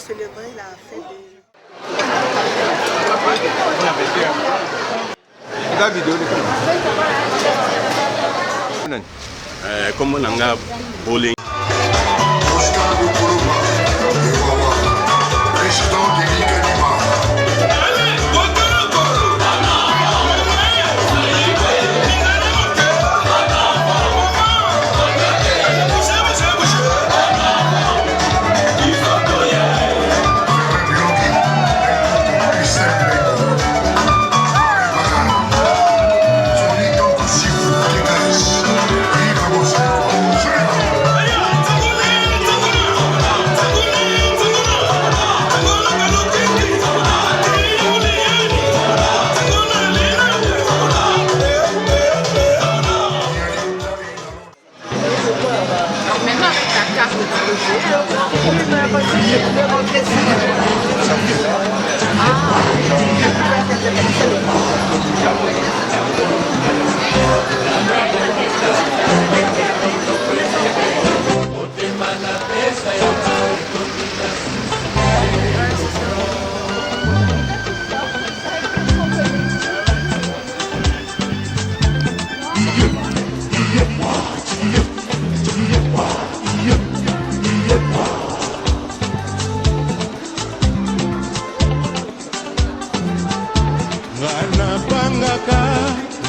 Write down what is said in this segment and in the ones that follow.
célébrer la fête de... Comme on a bowling.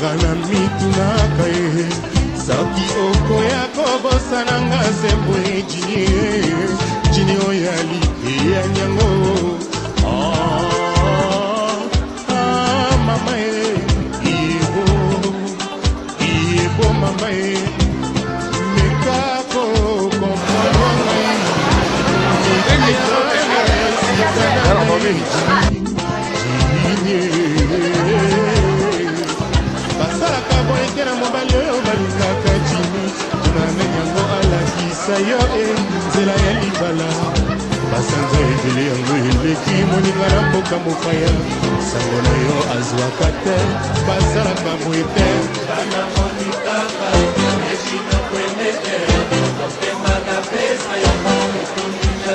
Gana mitunaka Saki oko ya kobosa nanga sembo jini oyali ya nyango mama iebo mama mekako basalaka boyekena mobali oyo balingaka jimi tunana yango alakisa yo nzela ya libala basanza ebele yango eleki moninga na mboka mopaya sango na yo azwaka te basalaka boye te bana monikaka eshina kwenete opemaka pesa yo mokotunina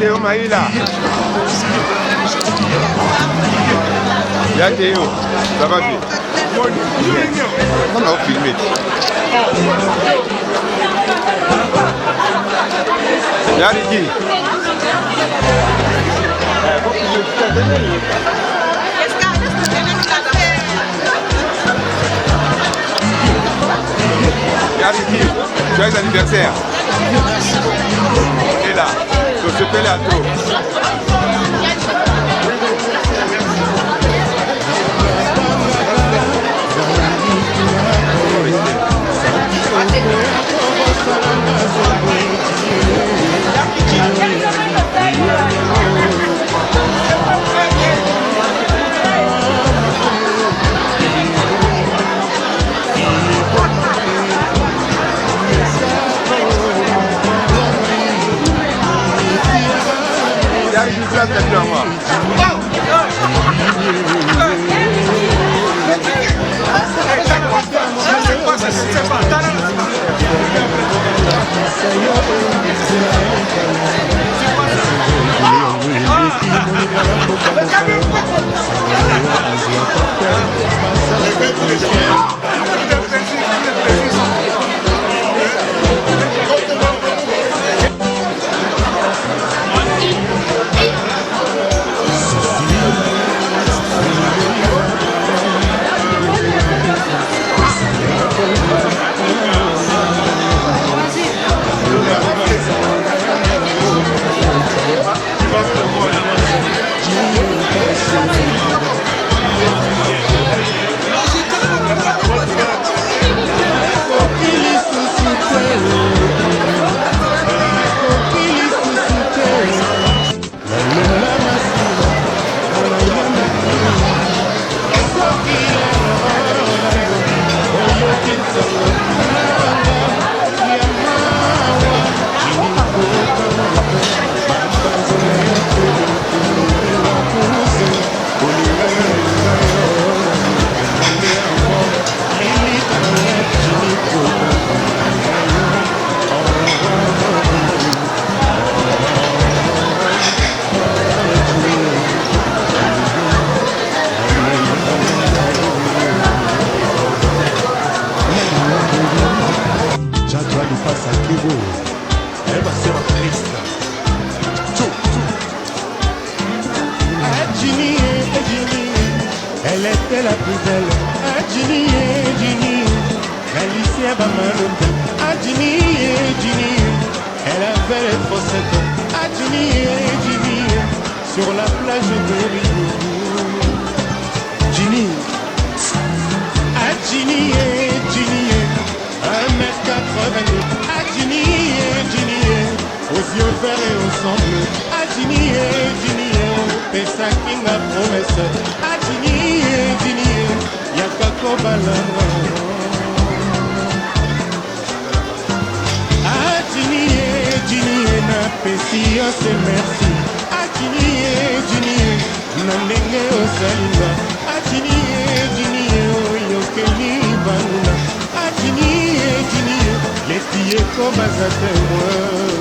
Théo Maïla. Y'a Théo, ça va bien. On a filmé. Y'a Ricky. Y'a Ricky, joyeux anniversaire. Et là. Se pele à trop. Adjini, Adjini, elle était la plus belle. Adjini, Adjini, Alicia Bamalota. Adjini, Adjini, elle avait les fossettes. Adjini, Adjini, sur la plage de Rio. Adjini, Adjini, Adjini, 1m82. Adjini, Adjini, aux yeux verts et au sang bleu. Adjini, Adjini, pesa kinga promesse. Adjini, Adjini, yakako balanga. Adjini, Adjini, na pesi yose merci. Adjini, Adjini, na ndenge osalinga. Adjini, Adjini, oyokeli banuna. Adjini, Adjini, leti ekomazate moi.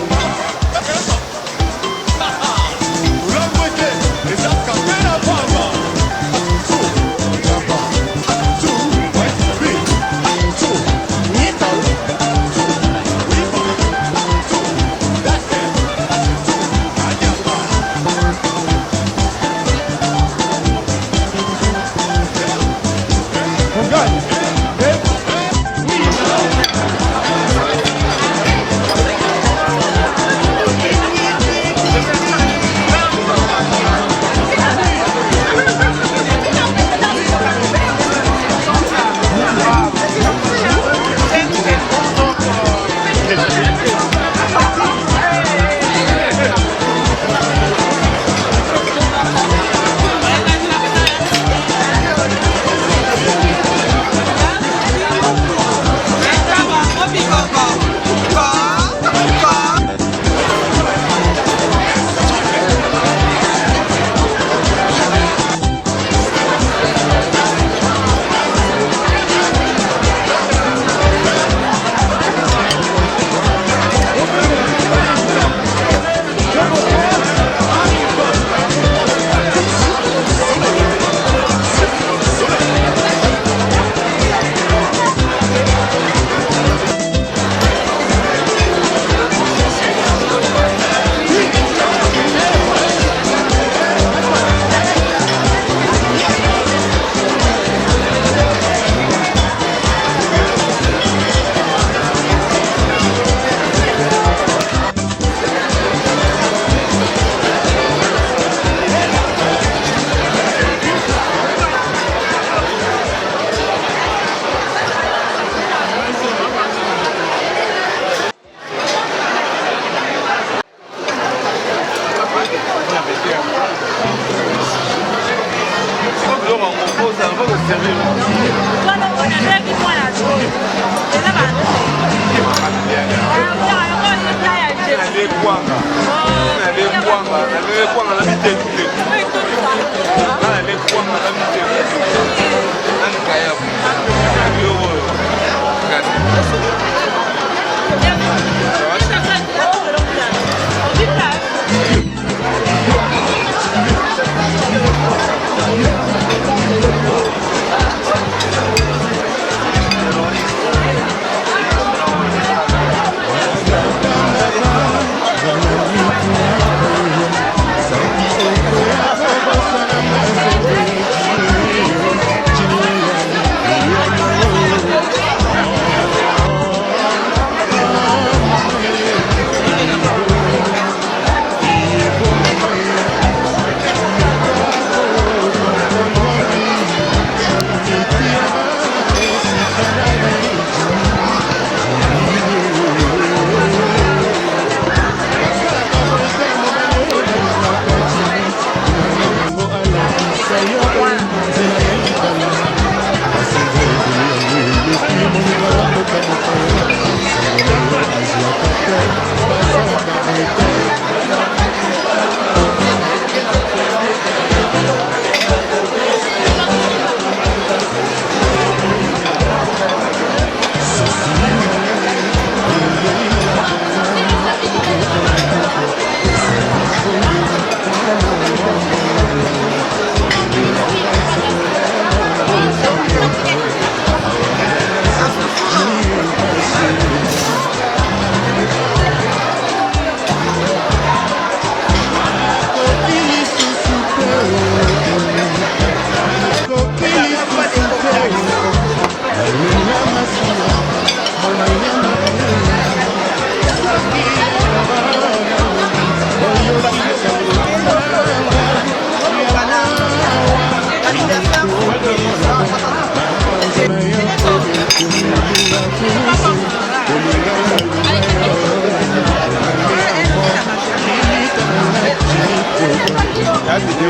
La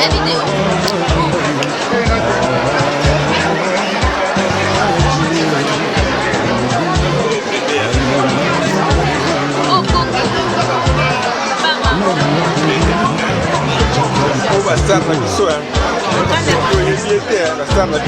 vidéo. Oh, Coco. On va ça dans le soir. On va ça dans le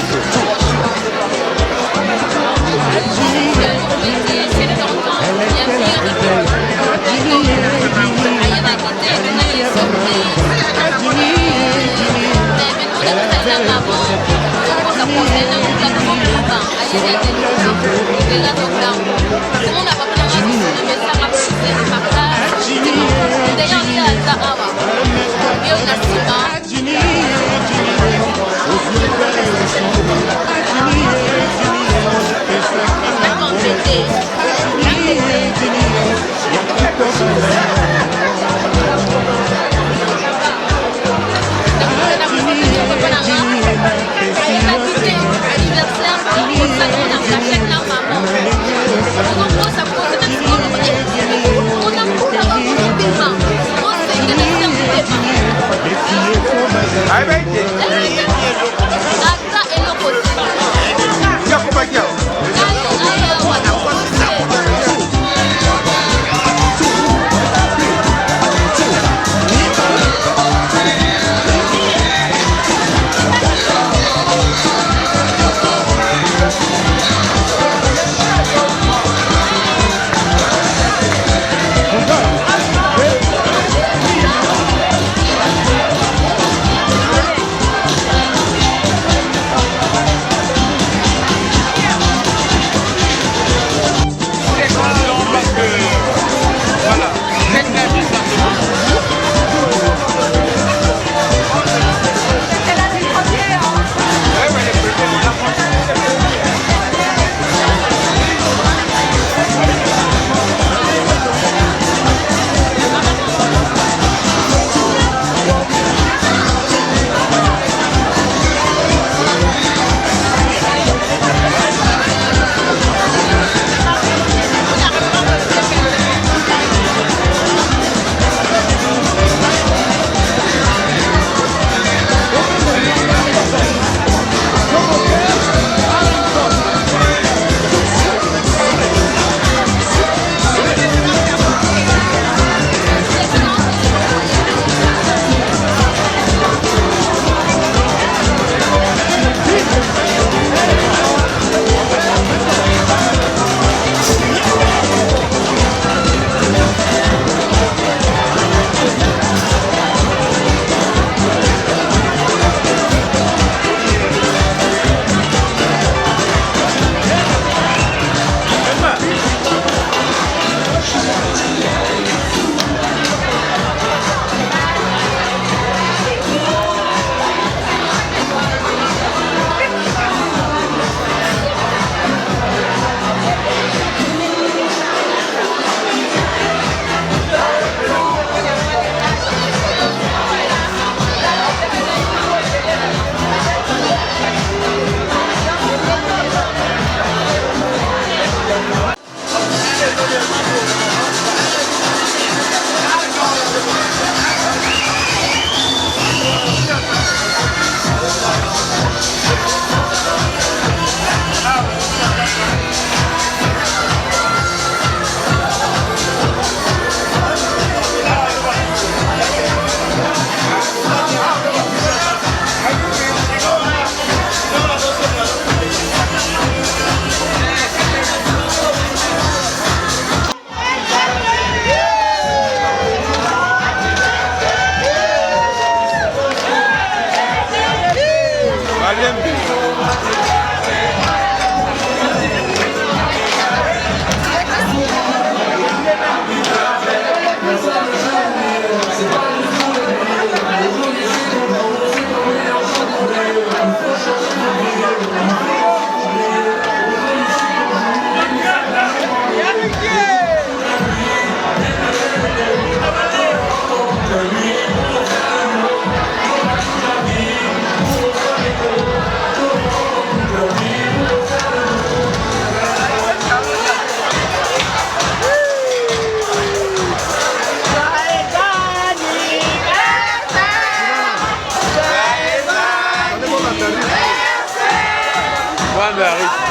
arrive.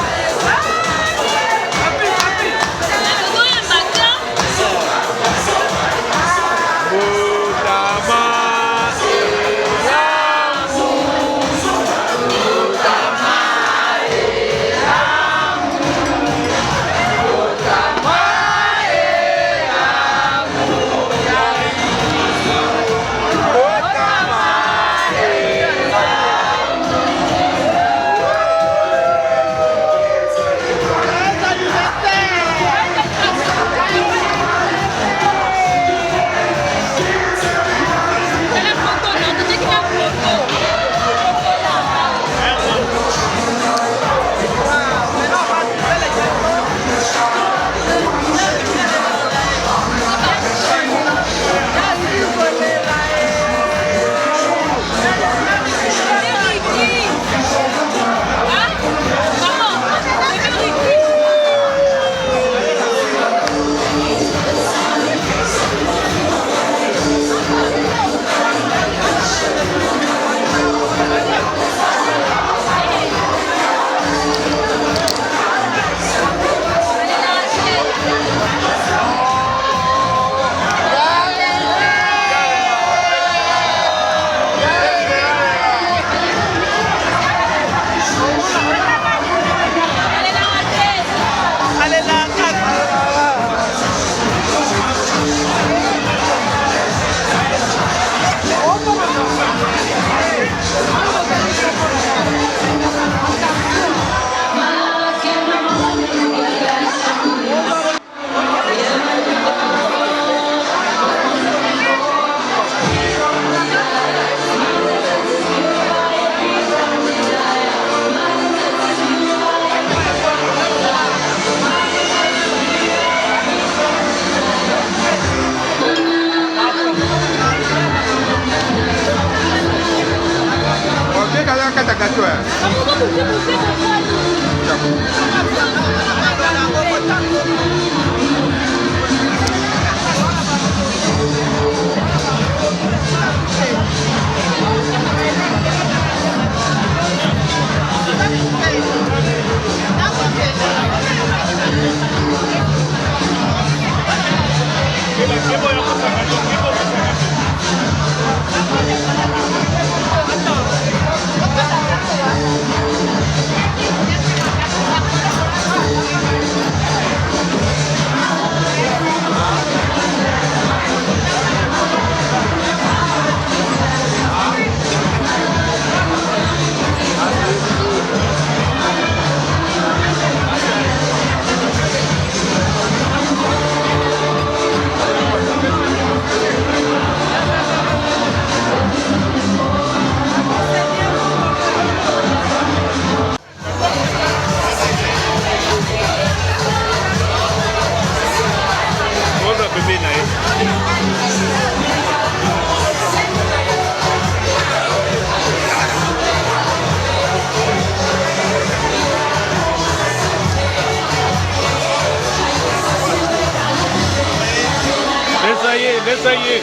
Essayez.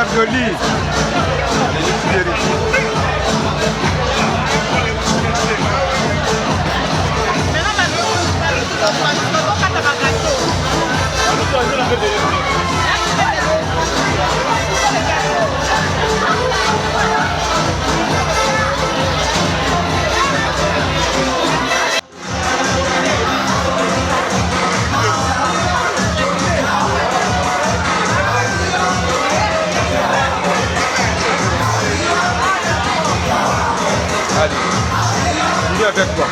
C'est joli. avec toi.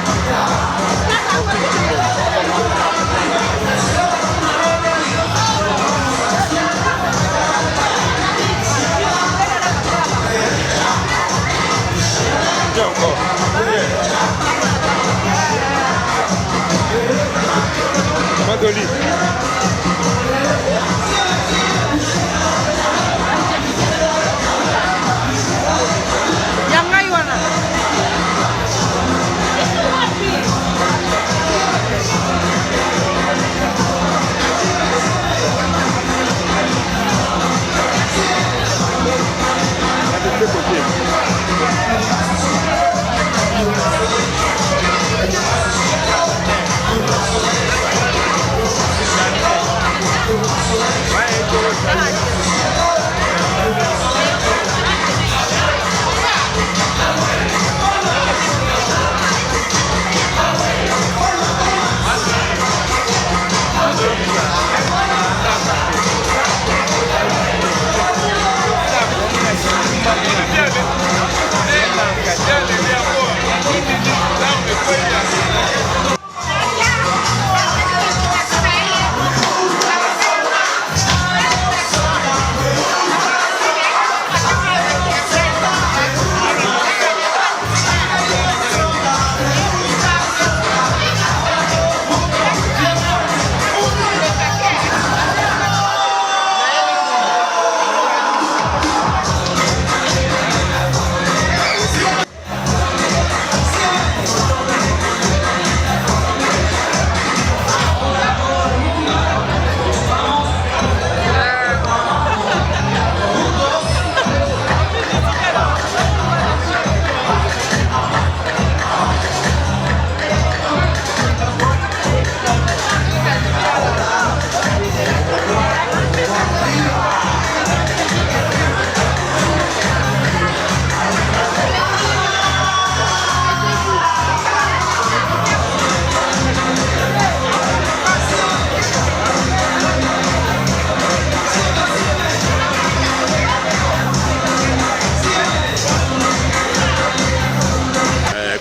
Viens encore. Madoli.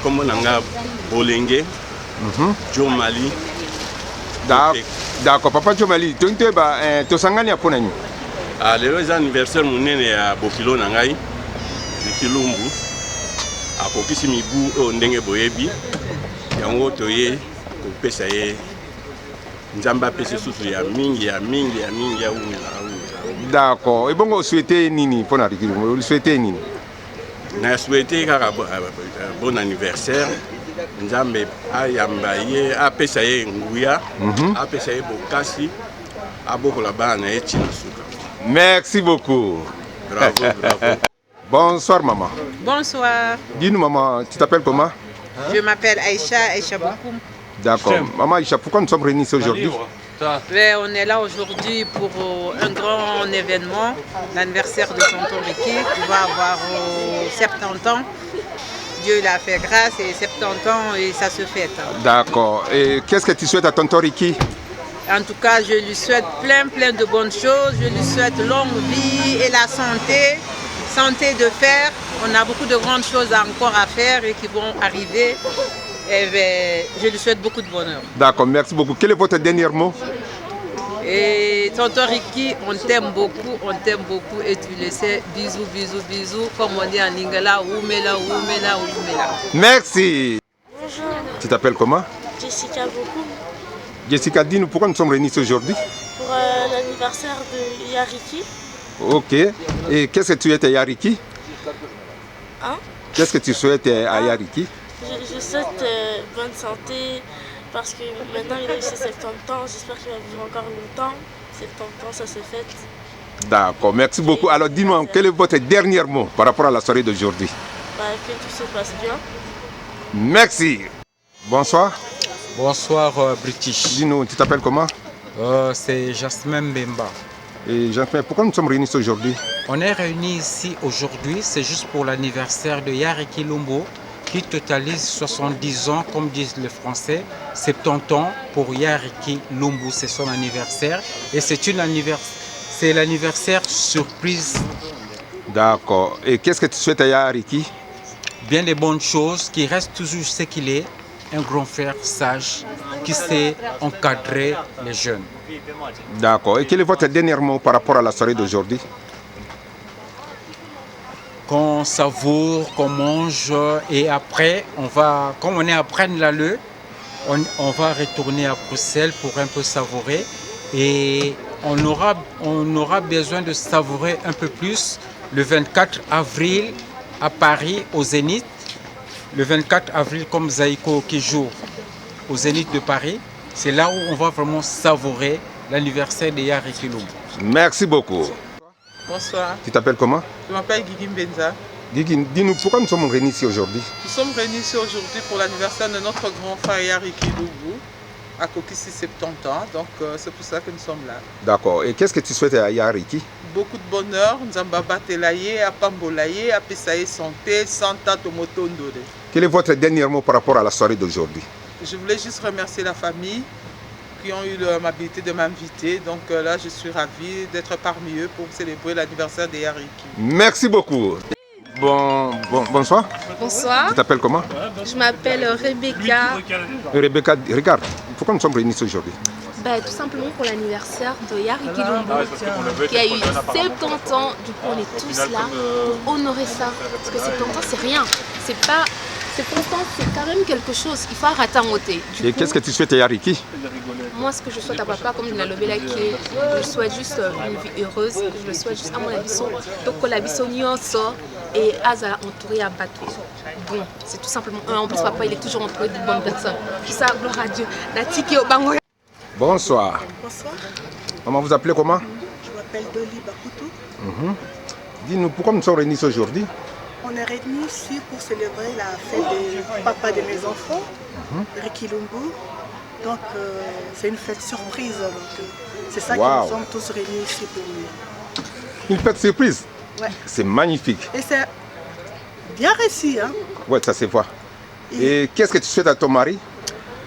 Comme on a Bolenge, Joe Mali. D'accord, papa Jomali, tu es sangani pour nous. Les anniversaires monene à Bokilo Nangai, Bokilumbu, à Kokisimibu, Ndenge Boyebi, Yango Toye, Kopesaye, Nzamba Pese Susu, ya mingi ya D'accord, et bon, vous souhaitez Nini pour la vous souhaitez Nini. Je souhaite bon anniversaire. Nzambe ayambaye apesaye nguya apesaye bokasi abokola bana etina suka. Merci beaucoup. Bravo, bravo. Bonsoir maman. Bonsoir. Dis-nous maman, tu t'appelles comment? Je m'appelle Aïcha Bokoum. D'accord. Maman Aïcha, pourquoi nous sommes réunis aujourd'hui? On est là aujourd'hui pour un grand événement, l'anniversaire de tonton Ricky qui va avoir 70 ans. Dieu l'a fait grâce et 70 ans et ça se fête. D'accord. Et qu'est-ce que tu souhaites à tonton Ricky? En tout cas, je lui souhaite plein de bonnes choses. Je lui souhaite longue vie et la santé de fer. On a beaucoup de grandes choses encore à faire et qui vont arriver. Et bien, je lui souhaite beaucoup de bonheur. D'accord, merci beaucoup. Quel est votre dernier mot? Et tonton Ricky, on t'aime beaucoup et tu le sais, bisous, comme on dit en lingala, oumela. Merci. Bonjour. Tu t'appelles comment? Jessica Bokoum. Jessica, dis-nous pourquoi nous sommes réunis aujourd'hui? Pour l'anniversaire de Yariki. Ok. Et qu'est-ce que tu souhaites à Yariki? Hein? Qu'est-ce que tu souhaites à Yariki? Je souhaite bonne santé parce que maintenant il a eu ses 70 ans. J'espère qu'il va vivre encore longtemps. 70 ans, ça se fête. D'accord, merci beaucoup. Alors dis-nous, quel est votre dernier mot par rapport à la soirée d'aujourd'hui? Que tout se passe bien. Merci. Bonsoir. Bonsoir British. Dis-nous, tu t'appelles comment? C'est Jasmine Bemba. Et Jasmine, pourquoi nous sommes réunis aujourd'hui? On est réunis ici aujourd'hui, c'est juste pour l'anniversaire de Yariki Lumbu qui totalise 70 ans, comme disent les Français, 70 ans pour Yariki Lumbu, c'est son anniversaire. Et c'est l'anniversaire surprise. D'accord. Et qu'est-ce que tu souhaites à Yariki? bien des bonnes choses, qui reste toujours ce qu'il est, un grand frère sage qui sait encadrer les jeunes. D'accord. Et quel est votre dernier mot par rapport à la soirée d'aujourd'hui? Qu'on savoure, qu'on mange et après, comme on est à Braine-l'Alleud, on va retourner à Bruxelles pour un peu savourer et on aura besoin de savourer un peu plus le 24 avril à Paris au Zénith. Le 24 avril comme Zaïko qui joue au Zénith de Paris, c'est là où on va vraiment savourer l'anniversaire de Yariki Lumbu. Merci beaucoup. Bonsoir, Tu t'appelles comment? je m'appelle Guigui Mbenza. Guigui, dis-nous pourquoi nous sommes réunis ici aujourd'hui? Nous sommes réunis ici aujourd'hui pour l'anniversaire de notre grand frère Yariki Lumbu, à Kokisi 70 ans, donc c'est pour ça que nous sommes là. D'accord. Et qu'est-ce que tu souhaites à Yariki? Beaucoup de bonheur, Nzambaba Telaye, Apambolaye, Apesaye Santé, Santa Tomoto Ndore. Quel est votre dernier mot par rapport à la soirée d'aujourd'hui? Je voulais juste remercier la famille qui ont eu l'amabilité de m'inviter, donc là je suis ravie d'être parmi eux pour célébrer l'anniversaire de Yariki. Merci beaucoup. Bonsoir. Bonsoir, Tu t'appelles comment? je m'appelle Rebecca. Rebecca, regarde, pourquoi nous sommes réunis ici aujourd'hui? Tout simplement pour l'anniversaire de Yariki Lumbu qui a eu 70 ans. Du coup, on est tous là pour honorer ça. Parce que 70 ans, c'est rien. C'est pas. 70 ans, c'est quand même quelque chose. Il faut arrêter en ôter. Et qu'est-ce que tu souhaites à Yariki? Moi, ce que je souhaite à papa, comme je l'ai lobé là, je souhaite juste une vie heureuse. Je le souhaite juste à mon abisso. Donc, l'abisso nyonso et Aza entouré à bateau. Bon, c'est tout simplement. En plus, papa, il est toujours entouré de bonnes personnes. Tout ça, gloire à Dieu. Natiki Obango. Bonsoir. Bonsoir, Maman, vous appelez comment? je m'appelle Doli Bakoutou. Dis-nous pourquoi nous sommes réunis ici aujourd'hui? On est réunis ici pour célébrer la fête du papa de mes enfants, Yariki Lumbu. Donc c'est une fête surprise. C'est ça que nous sommes tous réunis ici pour lui. Une fête surprise? Ouais. C'est magnifique. Et c'est bien réussi. Hein? Ouais, ça se voit. Et qu'est-ce que tu souhaites à ton mari?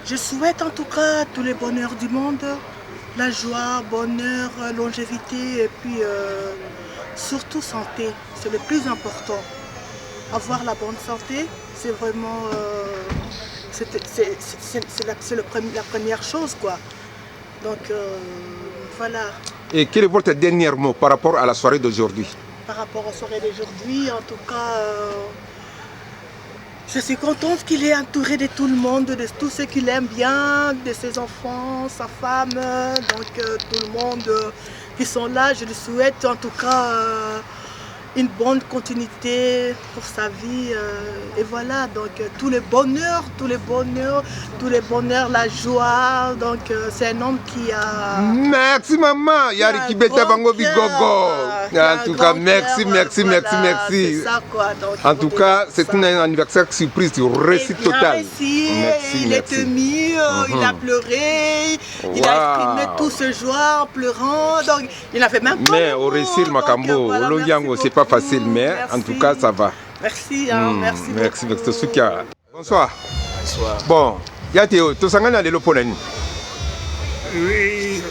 Je souhaite en tout cas tous les bonheurs du monde, la joie, bonheur, longévité et puis surtout santé. C'est le plus important. Avoir la bonne santé, c'est vraiment la première chose, quoi. Donc voilà. Et quel est votre dernier mot par rapport à la soirée d'aujourd'hui? Par rapport à la soirée d'aujourd'hui, en tout cas, je suis contente qu'il est entouré de tout le monde, de tous ceux qu'il aime bien, de ses enfants, sa femme, donc tout le monde qui sont là. Je lui souhaite en tout cas une bonne continuité pour sa vie. Et voilà, donc tous les bonheurs, la joie. Donc c'est un homme qui a... Merci maman, Yariki Beta Bango Bigogo. En tout cas, merci. Ça, quoi. Donc, en tout cas, c'est un anniversaire surprise, réussite totale. Il est ému, il a pleuré, il a exprimé toute sa joie en pleurant. Donc il n'a fait même pas. Mais au récit, Makambo, Olongiango, c'est pas facile, mais en tout cas, ça va. Merci, merci. Bonsoir. Bonsoir. Bon, Yateo, tu sangana le loponani. Oui,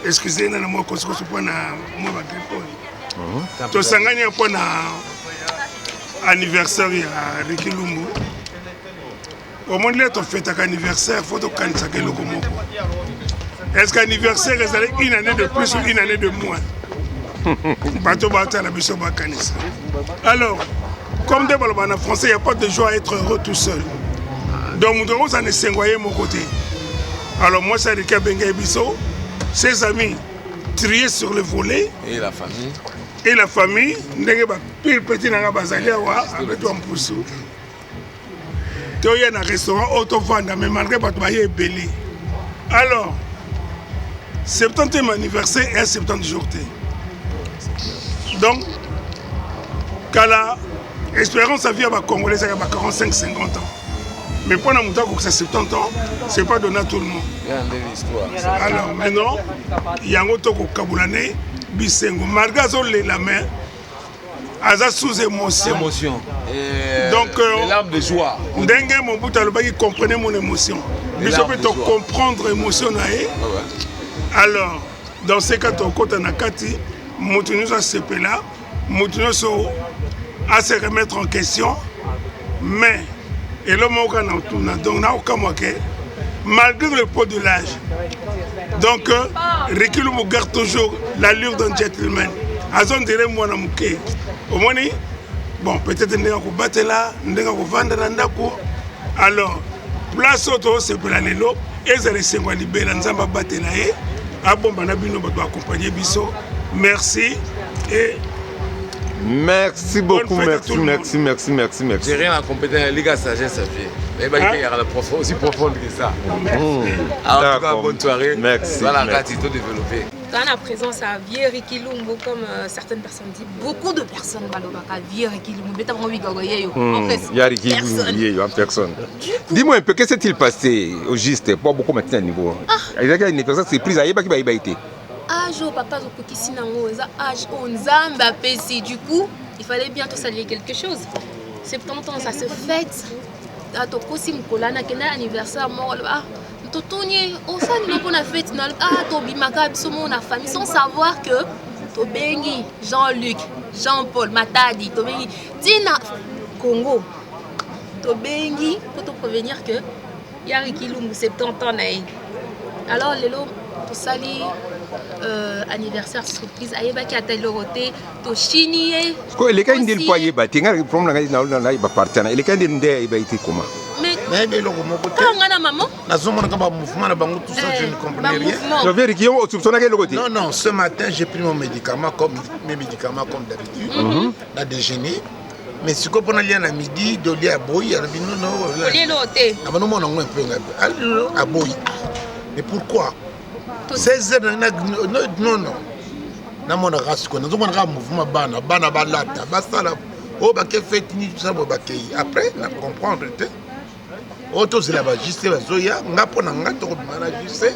excusez-moi, moi, parce que je suis pas na moi bagripo. Tu sangana pour na anniversaire ya Yariki Lumbu. Au moins là, tu fais un anniversaire, faut que tu cannes le komoko. Est-ce qu'anniversaire est une année de plus ou une année de moins? Alors, comme des en français, il n'y a pas de joie à être heureux tout seul. Donc, nous devons s'en essengoyer mon côté. Alors, moi, c'est Rika Benga Ebiso, ses amis triés sur le volet. Et la famille. Et la famille, pile petit nanga bazalia wa avec toi mpoussou. Tu es dans un restaurant auto-vendre, mais malgré que tu es belé. Alors, 70e anniversaire et 70 jours. Donc, quand la espérance à vie à Congolais, c'est 45-50 ans. Mais pendant mon temps, c'est 70 ans, ce n'est pas donné à tout le monde. Alors maintenant, il y a un autre Kaboulane, Bisengo, malgré la main, Aza sous émotion. Donc, les larmes de joie. Dengue, mon bout à l'obagi, comprenez mon émotion. Mais je peux te comprendre l'émotion. Alors, dans ces cas, ton côté Nakati, Moutounous a CP là, Moutounous a se remettre en question Mais, et l'homme au Ghana, donc, malgré le poids de l'âge, donc, Ricky Lumbu garde toujours l'allure d'un gentleman. Azon dirait moi, au moins, bon, peut-être nous allons battre là, nous allons vendre là. Alors, place auto, c'est pour aller là, et ça reste moi libéré, nous allons battre là. Ah bon, nous allons accompagner Bisso. Merci et. Merci beaucoup, merci. J'ai rien à compéter la Ligue à sagesse, mais il y a la profonde, aussi profonde que ça. Alors, en tout cas, bonne soirée. Merci. Voilà, gratitude développée. Dans la présence à Vieux Ricky Lumbu, comme certaines personnes disent, beaucoup de personnes balobaka Vieux Ricky Lumbu. Personne. Dis-moi un peu, qu'est-ce qui s'est passé au juste pour beaucoup maintenant à niveau? Il y a une personne surprise à Yébaki Baïbaïté. Âge au papa Zokokisi Nango, âge au Nzamba Pessi. Du coup, il fallait bientôt saluer quelque chose. 70 ans, ça se fête. À Tokosi Mkolana, qui est anniversaire, Totouni, au sein de notre fête, Tobimaka, la famille, sans savoir que Tobengi, Jean-Luc, Jean-Paul, Matadi, Tobengi, Tina, Congo. Tobengi, pour te prévenir que Yariki Lumbu, 70 ans. Alors, Lélo, pour saluer anniversaire surprise, Ayebaki a tel roté, Tochinié. Les cas d'il faut y battre, il problème là, il va partir. Les cas d'il va être comment? Mais maman, non, ce matin j'ai pris mon médicament comme mes médicaments comme d'habitude, on a déjeuné. Mais si on a à midi, de lait à boy, mais pourquoi 16 heures, non. Na mona rasiko na zomona ka mouvement bana balata basala o ba ke fait ni tout ça ba ke après na comprendre te auto c'est là-bas juste bazoya ngapo na ngato ko mana juste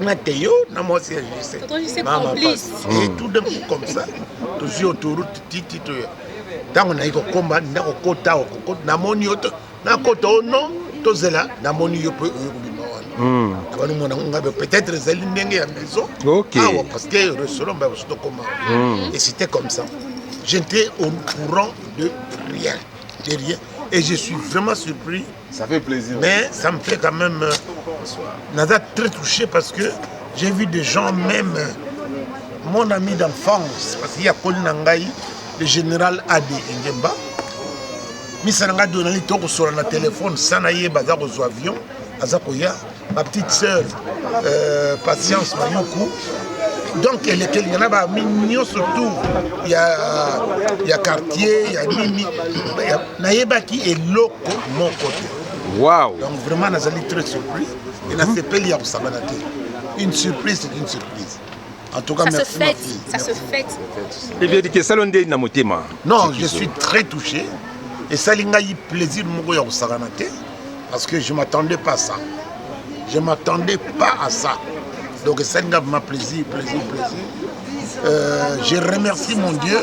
na teyo na moi c'est juste complice et tout d'un coup comme ça toujours autoroute titi to tango na iko komba ndako kota ko na moni auto na kota non to zela na moni yo pe peut-être les lignes à maison. Ok. Parce que le restaurant, et c'était comme ça. J'étais au courant de rien. Et je suis vraiment surpris. Ça fait plaisir. Mais ça me fait quand même. Nada très touché parce que j'ai vu des gens, même mon ami d'enfance, parce qu'il y a Paul Nangaï, le général Adi Ngemba. Misananga Donali Toko sur le téléphone, Sanaye Bazar aux avions, Azakoya. Ma petite sœur, Patience Mayoukou. Donc, il y en a mignon surtout. Il y a Cartier, il y a Nimi. Naïbaki est loco mon côté. Waouh! Donc, vraiment, nous sommes très surpris. Et là, c'est Pélia pour Sabanate. Une surprise, c'est une surprise. En tout cas, ça merci. Se fête, ça se fête. Et bien, que Salondé n'a moté ma. Non, je suis très touché. Et ça, il y a eu plaisir de Sabanate. Parce que je ne m'attendais pas à ça. Je ne m'attendais pas à ça. Donc ça m'a plaisir. Je remercie mon Dieu.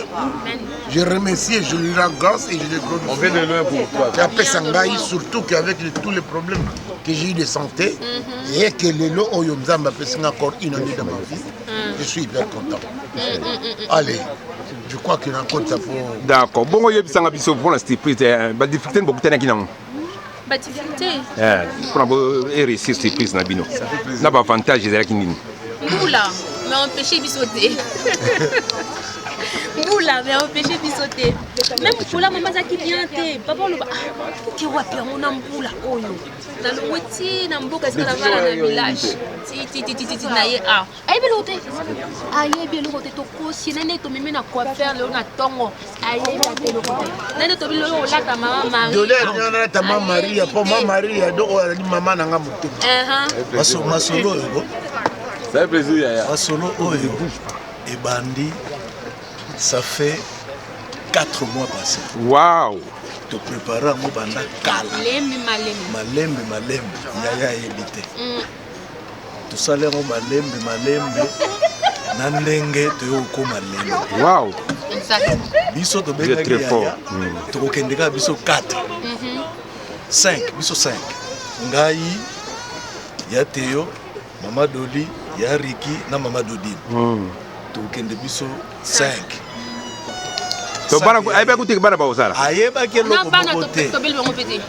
Je remercie et je lui rends grâce et je lui glorifie. On vient de loin pour toi. J'ai appelé Sangaï, surtout qu'avec tous les problèmes que j'ai eu de santé, et que le lot Oyomza m'a fait encore une année dans ma vie, je suis hyper content. Allez, je crois qu'il y a encore ça pour... D'accord. Bon, il y a pour la surprise. La difficulté beaucoup de temps. Difficulté. Pour réussir surprise na bino. Na ba avantage ezala kinini. Moula, mais empêcher bisoter. Moula, mais empêcher bisoter. Même pour la maman qui vient te, papa le qui wa pia on amboula oyo. Na longoti na mboka sala vala na village. Ti na ye a. Ai belote. Ai belote to kosi nene to mimi na quoi faire le na tongo. Ai belote. Nene to bilo la ta mama Marie. Dole na ta mama Maria, po mama Maria do o ali mama na nga mutu. Masolo ego. Ça fait plaisir yaya. Masolo ego et bandi. Ça fait 4 mois passés. Waouh! Te préparer à mon banda kala. Malembe. Yaya évité. Tout ça l'air au malembe. Nandenge te oko malembe. Waouh! Biso to benga très fort. To kendeka biso 4. 5, biso 5. Ngai ya Théo, Mama Doli, ya Ricky na Mama Dodine. To kende biso 5. to bana ko ayeba ko te bana ba osala ayeba ke na loko bana moko te to beli bango pete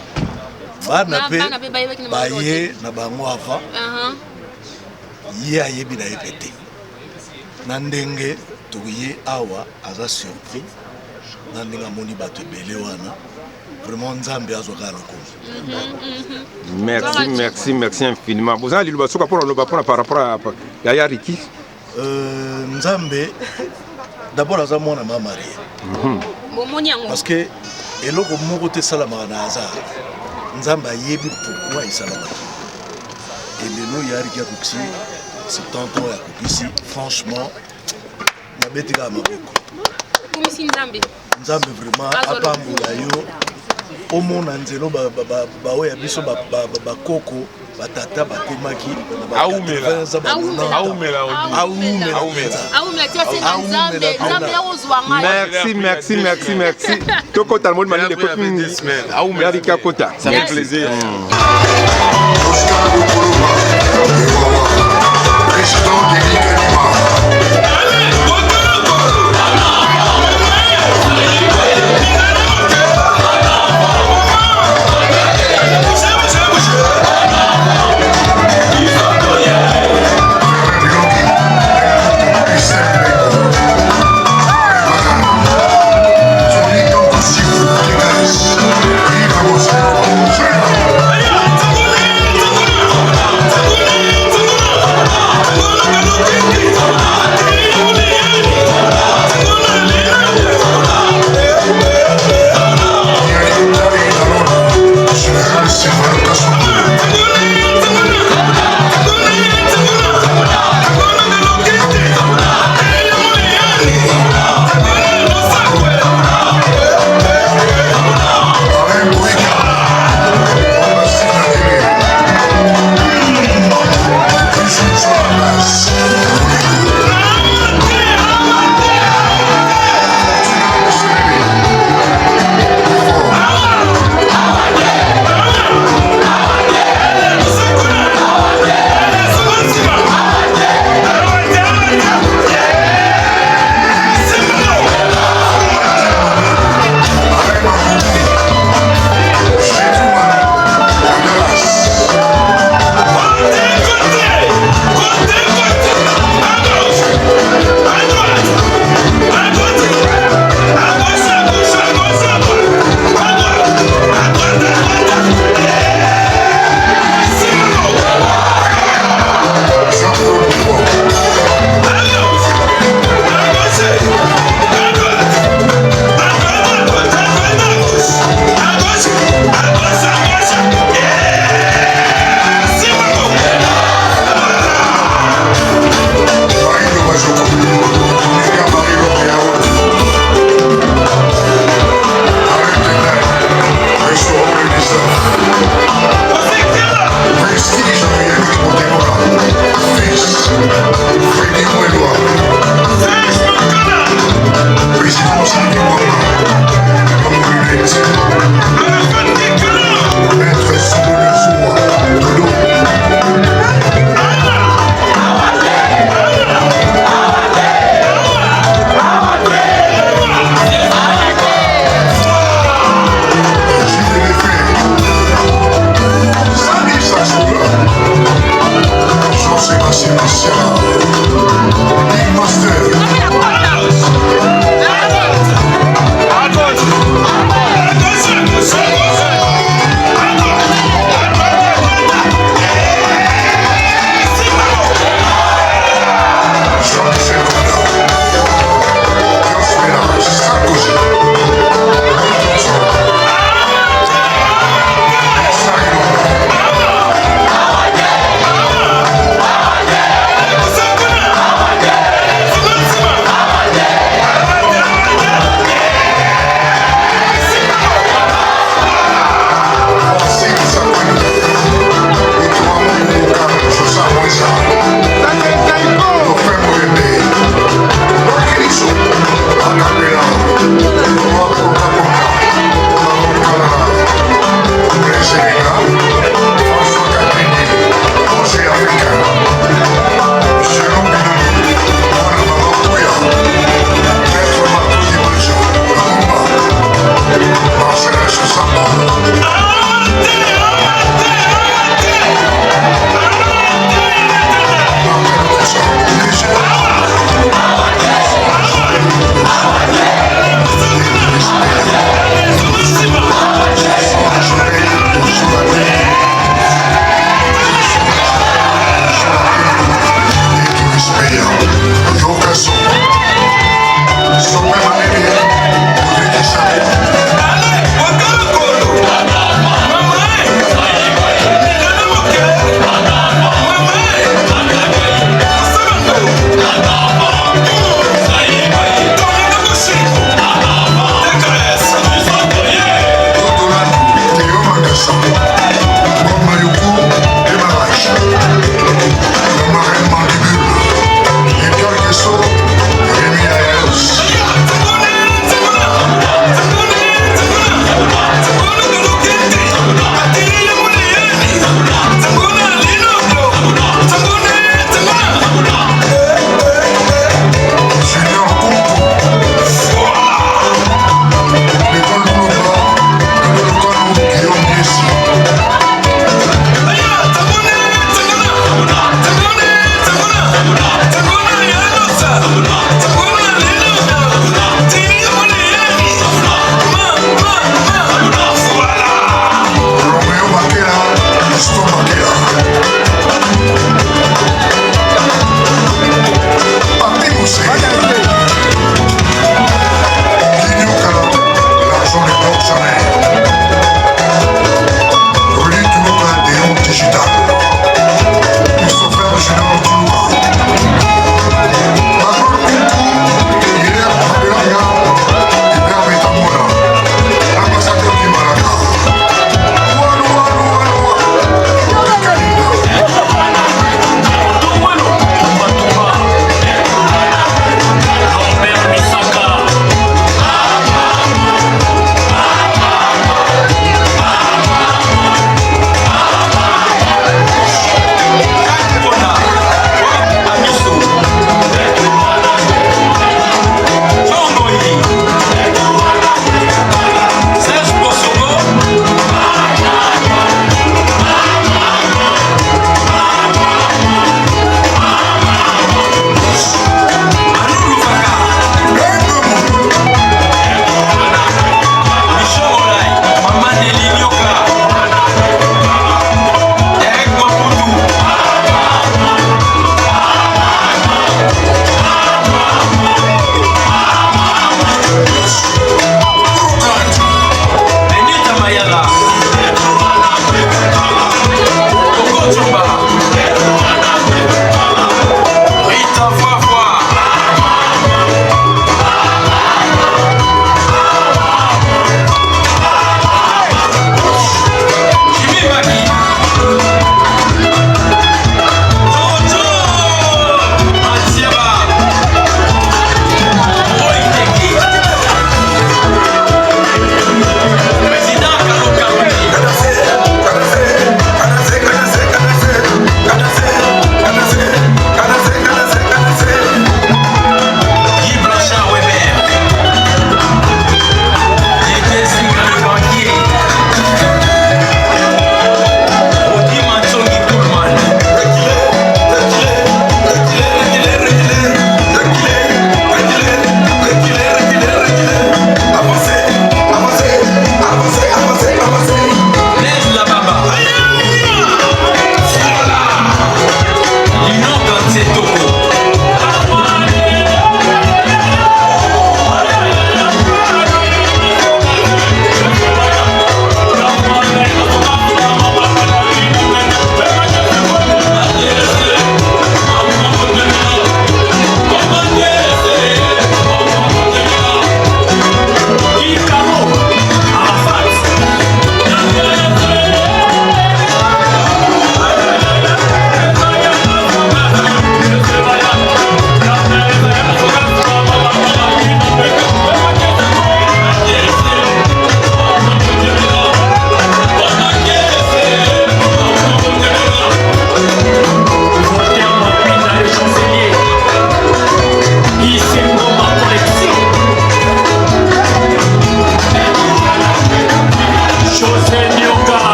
bana pe bana pe bayeba kina baye na bango avant ye ayebi na ye pe te na ndenge toye awa aza surpris na ndenge amoni bato ebele wana vraiment nzambe azwaka lokomo merci infiniment bozala liloba soka mpona loba mpona par rapport à yaya riki nzambe d'abord aza mwana ma marie parce que eloko moko te esalamaka na hasard nzambe ayebi pourquoi esalamaki elelo yariki akokisi 70 ans yakokisi franchement nabeti kaka maboko nzambe vraiment apambola yo omona nzelo baoyo ya biso bakoko batata batemaki merci tokota le monde mani de côté yarika kota ça fait plaisir Thank you.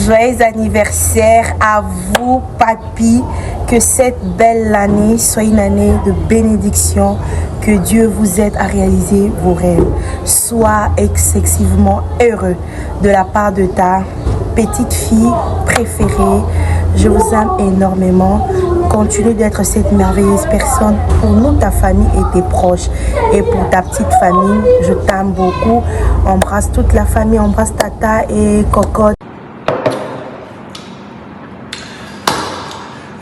Joyeux anniversaire à vous, papy. Que cette belle année soit une année de bénédiction. Que Dieu vous aide à réaliser vos rêves. Sois excessivement heureux de la part de ta petite fille préférée. Je vous aime énormément. Continue d'être cette merveilleuse personne pour nous, ta famille et tes proches. Et pour ta petite famille, je t'aime beaucoup. Embrasse toute la famille, embrasse Tata et Cocotte.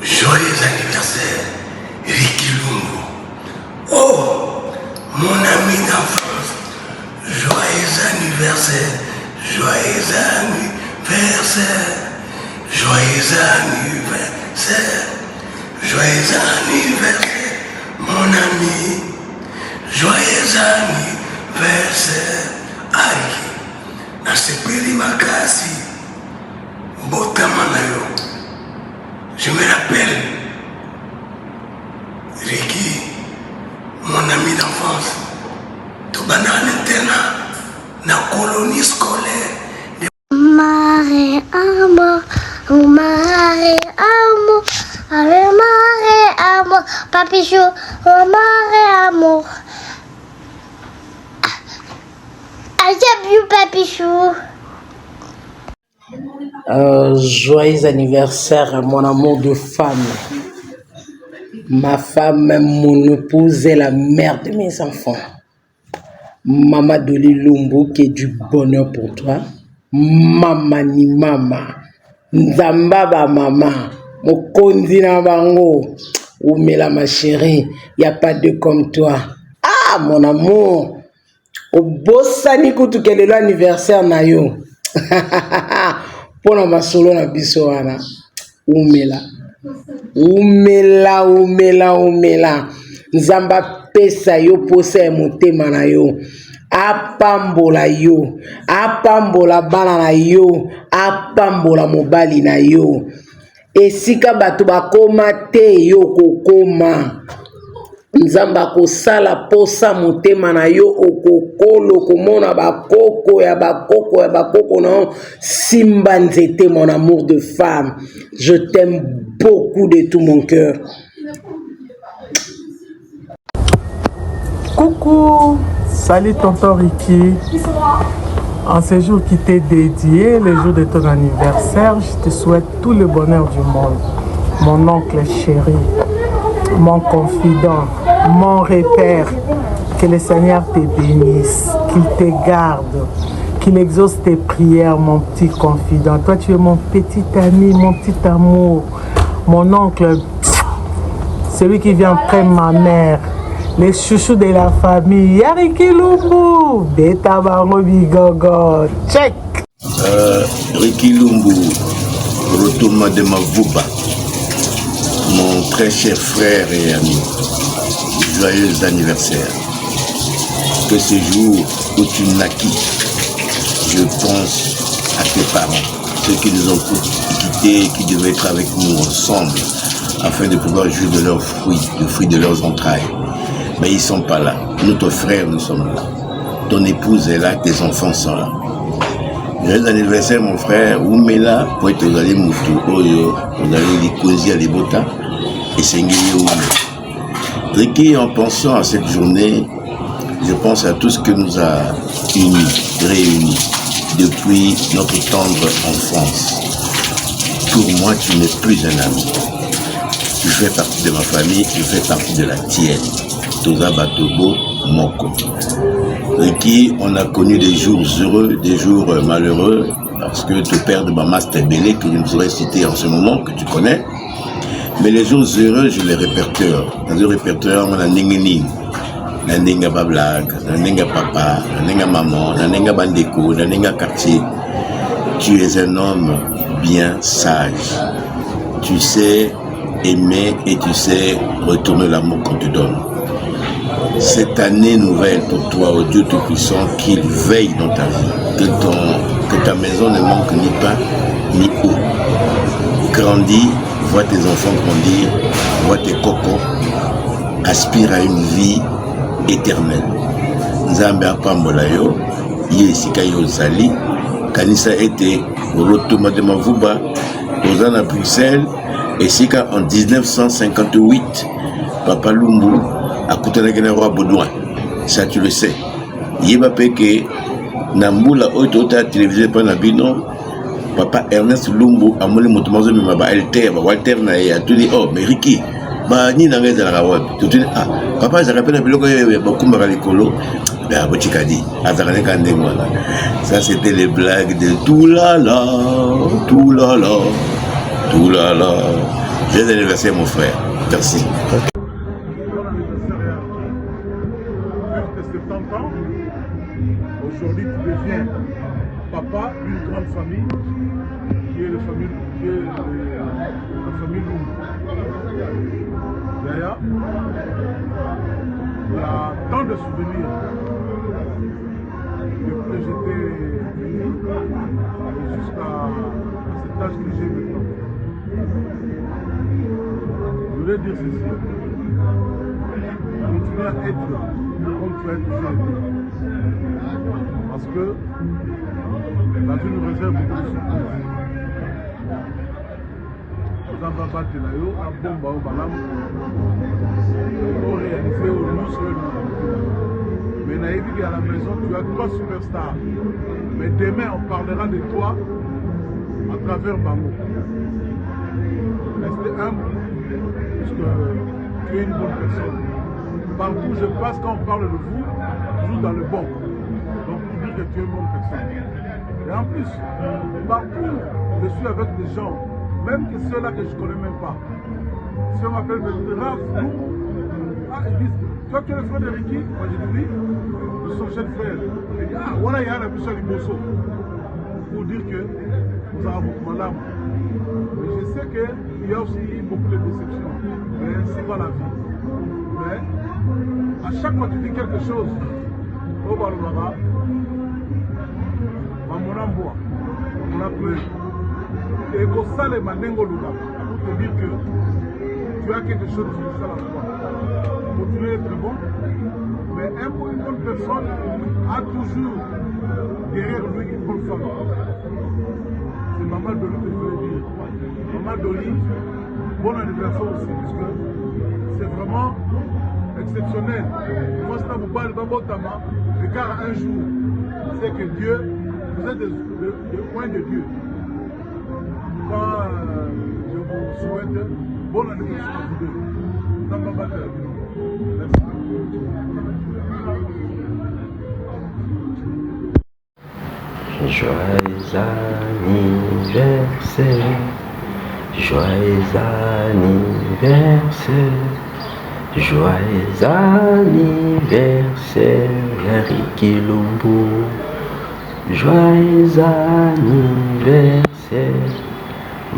Joyeux anniversaire, Ricky Lungu. Oh, mon ami d'enfance. Joyeux anniversaire, joyeux anniversaire, joyeux anniversaire, joyeux anniversaire, mon ami. Joyeux anniversaire. Aïe, nasepeli makasi. Botama na yo. Je me rappelle, Ricky, mon ami d'enfance, Tobana en internat, na colonie scolaire. Mare amo, ave mare amo, papichou, mare amo. I love you, papichou. Joyeux anniversaire à mon amour de femme. Ma femme, mon épouse est la mère de mes enfants. Maman Doli Lumbu, qui est du bonheur pour toi. Maman ni maman. Nzambaba maman. Mokondi na bango. Oumela ma chérie. Y a pas de comme toi. Ah, mon amour. Au beau sani kutu quel est l'anniversaire na yo. Pona masolo na biso wana umela nzamba pesa yo posa ya motema na yo apambola bana na yo apambola mobali na yo esika bato bakoma te yo kokoma nzamba kosala posa motema na yo okokolo komona bakoko ya bakoko na simba nzete. Mon amour de femme, je t'aime beaucoup de tout mon cœur. Coucou, salut tonton Ricky. En ce jour qui t'est dédié, le jour de ton anniversaire, je te souhaite tout le bonheur du monde. Mon oncle chéri, mon confident, mon repère, que le Seigneur te bénisse, qu'il te garde, qu'il exauce tes prières, mon petit confident. Toi, tu es mon petit ami, mon petit amour, mon oncle, celui qui vient après ma mère, les chouchous de la famille, Yariki Lumbu, Beta Bango Bigogo, check. Ricky Lumbu, Rotoma de Mavuba, mon très cher frère et ami, joyeux anniversaire. Que ce jour où tu naquis, je pense à tes parents, ceux qui nous ont quittés et qui devaient être avec nous ensemble, afin de pouvoir jouir de leurs fruits, le fruit de leurs entrailles. Mais ils ne sont pas là. Nous, ton frère, nous sommes là. Ton épouse est là, tes enfants sont là. Joyeux anniversaire, mon frère. Oumela, pour être allé Moutou, Oyo, on allait les causer à les botas, et Sengeli Oumela. Ricky, en pensant à cette journée, je pense à tout ce que nous a unis, réunis, depuis notre tendre enfance. Pour moi, tu n'es plus un ami. Tu fais partie de ma famille, tu fais partie de la tienne. Toza Batobo, Moko. Ricky, on a connu des jours heureux, des jours malheureux, parce que ton père de Mamas Tebele, que je nous aurais cité en ce moment, que tu connais. Mais les jours heureux, je les répertoire. Dans le répertoire, on a Ningening. Nandenga bablag, nandenga papa, nandenga maman, nandenga bandeko, nandenga quartier. Tu es un homme bien sage. Tu sais aimer et tu sais retourner l'amour qu'on te donne. Cette année nouvelle pour toi, au Dieu Tout-Puissant, qu'il veille dans ta vie, que ta maison ne manque ni pain ni eau. Grandis, vois tes enfants grandir, vois tes cocos, aspire à une vie éternel. Nzambe apambola yo, ye esika yo zali, kanisa ete olotoma de mavuba toza na Bruxelles esika en 1958 Papa Lumbu akutanaki na roi Baudouin. Ça tu le sais. Yeba peke na mbula oyo tota télévision pa na bino Papa Ernest Lumbu amoni moto mazo mema ba Walter na ye atuni oh mais Ricky ba ni na ngeza la wapi tutuni ah papa za kapena biloko ya bakumba likolo ba botikadi azakane kande mwana. Ça c'était les blagues de tout là là. Joyeux anniversaire mon frère. Merci. Aujourd'hui, tu deviens papa d'une grande famille qui est la famille Lumbu. D'ailleurs, il y a tant de souvenirs depuis que j'étais venu jusqu'à cet âge que j'ai maintenant. Je voulais dire ceci. Continuer à être comme tu as toujours été. Parce que la vie nous réserve beaucoup de surprises. Nous avons battu la yo, à bomba au balam, pour réaliser au nous sur le mais naïvi à la maison, tu as trois superstars. Mais demain, on parlera de toi à travers Bango. Restez humble, parce que tu es une bonne personne. Partout je passe, quand on parle de vous, toujours dans le bon. Donc pour dire que tu es une bonne personne. Et en plus, partout, je suis avec des gens, même que ceux-là que je ne connais même pas. Si on m'appelle Raph, ils disent, toi tu es le frère de Ricky? Moi je dis oui, nous sommes jeunes frères. Ils disent, ah voilà, il y a la puissance du Bosso. Pour dire que nous avons beaucoup de l'âme. Mais je sais qu'il y a aussi beaucoup de déceptions. Mais ainsi va la vie. Mais à chaque fois que tu dis quelque chose, au Balbara, mon ambois, on a pleuré. Et pour ça, les Manengo Lula, pour te dire que tu as quelque chose de ça la foi. Continuer d'être bon, mais une bonne personne a toujours derrière lui une bonne femme. C'est Maman Doli que je voulais dire. Maman Doli, bon anniversaire aussi, parce que c'est vraiment exceptionnel. Moi, c'est un Botama, car un jour, c'est que Dieu, vous êtes le point de Dieu. Quand je vous souhaite bon anniversaire à vous deux. Joyeux anniversaire, joyeux anniversaire, joyeux anniversaire, Ricky Lumbu. Joyeux anniversaire,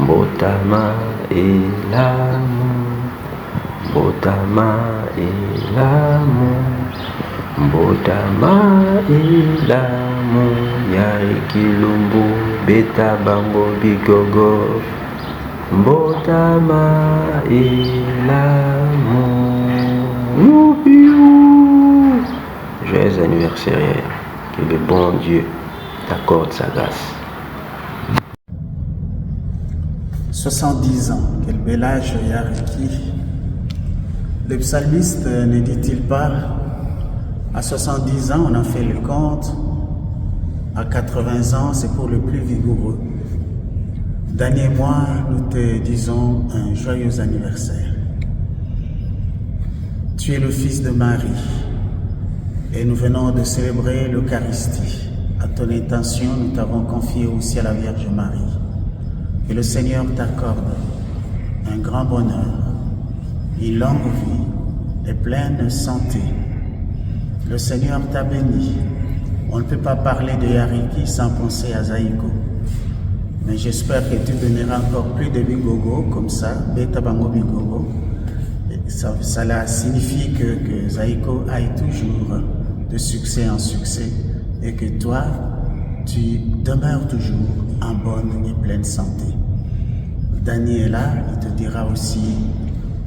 Botama et l'amour, Botama et l'amour, Botama et l'amour, Ricky Lumbu, Beta Bango Bigogo, Botama et l'amour. Joyeux anniversaire, que le bon Dieu t'accorde sa grâce. 70 ans, quel bel âge, Yariki. Le psalmiste ne dit-il pas, à 70 ans, on a fait le compte, à 80 ans, c'est pour le plus vigoureux. Dernier mois, nous te disons un joyeux anniversaire. Tu es le fils de Marie et nous venons de célébrer l'Eucharistie. À ton intention, nous t'avons confié aussi à la Vierge Marie. Que le Seigneur t'accorde un grand bonheur, une longue vie et pleine santé. Le Seigneur t'a béni. On ne peut pas parler de Yariki sans penser à Zaïko. Mais j'espère que tu donneras encore plus de bigogo comme ça, Beta Bango Bigogo. Cela signifie que Zaïko aille toujours de succès en succès et que toi, tu demeures toujours en bonne et pleine santé. Dany est là, il te dira aussi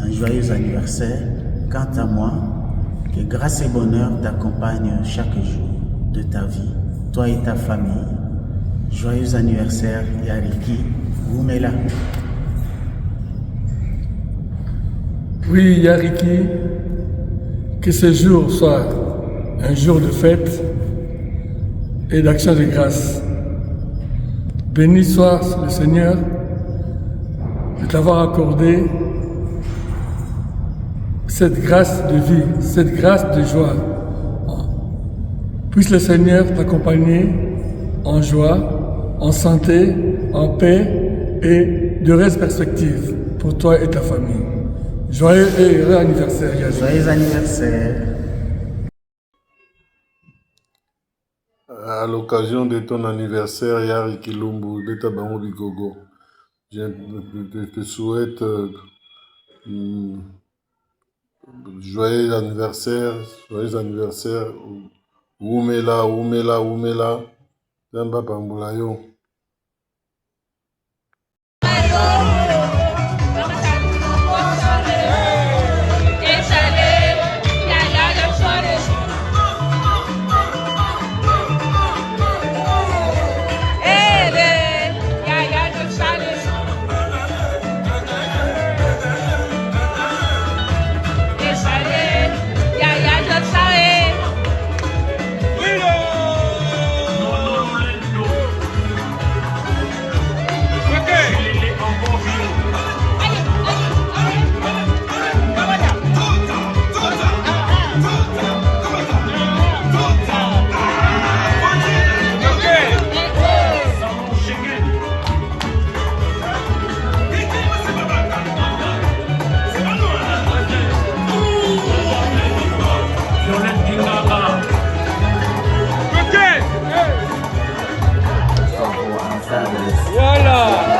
un joyeux anniversaire. Quant à moi, que grâce et bonheur t'accompagnent chaque jour de ta vie, toi et ta famille. Joyeux anniversaire, Yariki Goumela. Oui, Yariki, que ce jour soit un jour de fête et d'action de grâce. Béni soit le Seigneur de t'avoir accordé cette grâce de vie, cette grâce de joie. Puisse le Seigneur t'accompagner en joie, en santé, en paix et d'heureuses perspectives pour toi et ta famille. Joyeux et heureux anniversaire, Yariki. Joyeux anniversaire. À l'occasion de ton anniversaire, Yariki Lumbu, de Tabango Bigogo, je te souhaite joyeux anniversaire, Oumela, Oumela, Oumela, Damba Pambulayo. Voilà.